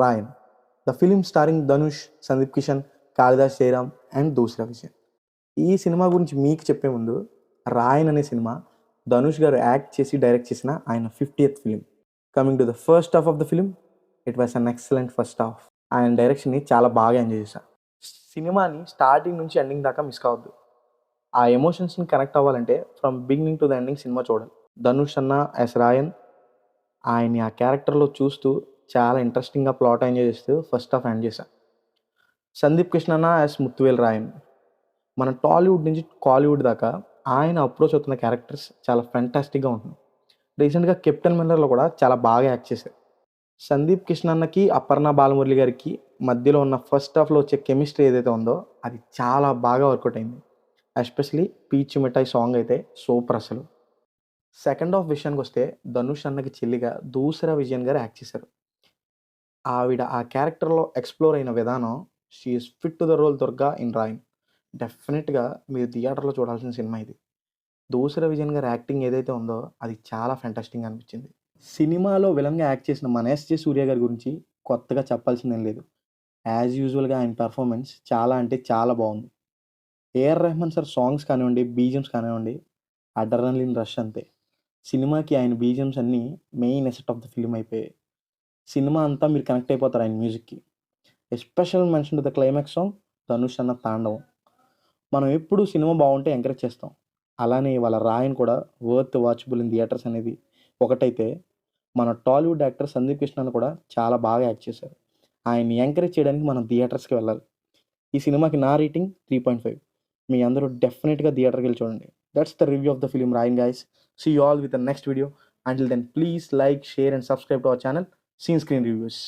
Raayan, the film starring Dhanush, Sundeep Kishan, Kalidas Jayaram and Dushara Vijay. ఈ సినిమా గురించి మీకు చెప్పే ముందు, రాయన్ అనే సినిమా ధనుష్ గారు యాక్ట్ చేసి డైరెక్ట్ చేసిన ఆయన 50th film. Coming to the first half of the film, it was an excellent first half. ఆయన డైరెక్షన్ని చాలా బాగా ఎంజాయ్ చేశాను. సినిమాని స్టార్టింగ్ నుంచి ఎండింగ్ దాకా మిస్ కావద్దు. ఆ ఎమోషన్స్ని కనెక్ట్ అవ్వాలంటే from beginning to the ending cinema చూడాలి. ధనుష్ అన్న యాస్ రాయన్, ఆయన్ని ఆ క్యారెక్టర్లో చూస్తూ చాలా ఇంట్రెస్టింగ్గా ప్లాట్ ఎంజాయ్ చేస్తూ ఫస్ట్ హాఫ్ ఎండ్ చేశాను. సందీప్ కృష్ణ అన్న యాస్ ముత్తువేల్ రాయన్, మన టాలీవుడ్ నుంచి కాలీవుడ్ దాకా ఆయన అప్రోచ్ అవుతున్న క్యారెక్టర్స్ చాలా ఫెంటాస్టిక్గా ఉంటుంది. రీసెంట్గా కెప్టెన్ మిల్లర్లో కూడా చాలా బాగా యాక్ట్ చేశారు. సందీప్ కిషన్ అన్నకి అపర్ణ బాలమురళి గారికి మధ్యలో ఉన్న ఫస్ట్ హాఫ్లో వచ్చే కెమిస్ట్రీ ఏదైతే ఉందో అది చాలా బాగా వర్కౌట్ అయింది. ఎస్పెషలీ పీచ్ మిఠాయి సాంగ్ అయితే సూపర్ అసలు. సెకండ్ హాఫ్ విషయానికి వస్తే ధనుష్ అన్నకి చెల్లిగా దూసరా విజయన్ గారు యాక్ట్ చేశారు. ఆవిడ ఆ క్యారెక్టర్లో ఎక్స్ప్లోర్ అయిన విధానం, she is fit to the role Durga in Raayan. డెఫినెట్గా మీరు థియేటర్లో చూడాల్సిన సినిమా ఇది. దూసరా విజయన్ గారి యాక్టింగ్ ఏదైతే ఉందో అది చాలా ఫెంటాస్టింగ్గా అనిపించింది. సినిమాలో విలన్గా యాక్ట్ చేసిన మన ఎస్జే సూర్య గారి గురించి కొత్తగా చెప్పాల్సిందేం లేదు. యాజ్ యూజువల్గా ఆయన పెర్ఫార్మెన్స్ చాలా అంటే చాలా బాగుంది. ఏఆర్ రెహమాన్ సార్ సాంగ్స్ కానివ్వండి, బీజిఎమ్స్ కానివ్వండి, అడ్రనలిన్ రష్ అంతే. సినిమాకి ఆయన బీజిఎమ్స్ అన్నీ main asset of the film అయిపోయాయి. సినిమా అంతా మీరు కనెక్ట్ అయిపోతారు ఆయన మ్యూజిక్కి. Special mention to the climax song, Dhanush అన్న తాండవం. మనం ఎప్పుడు సినిమా బాగుంటే ఎంకరేజ్ చేస్తాం. అలానే వాళ్ళ రాయన్ కూడా వర్త్ వాచబుల్ ఇన్ థియేటర్స్ అనేది ఒకటైతే, మన టాలీవుడ్ యాక్టర్ సందీప్ కృష్ణ కూడా చాలా బాగా యాక్ట్ చేశారు. ఆయన్ని ఎంకరేజ్ చేయడానికి మనం థియేటర్స్కి వెళ్ళాలి. ఈ సినిమాకి నా రేటింగ్ 3.5. మీ అందరూ డెఫినెట్గా థియేటర్కి వెళ్ళి చూడండి. That's the review of the film Raayan guys. See you all with the next video. Until then, please like, share and subscribe to our channel, Scene Screen Reviews.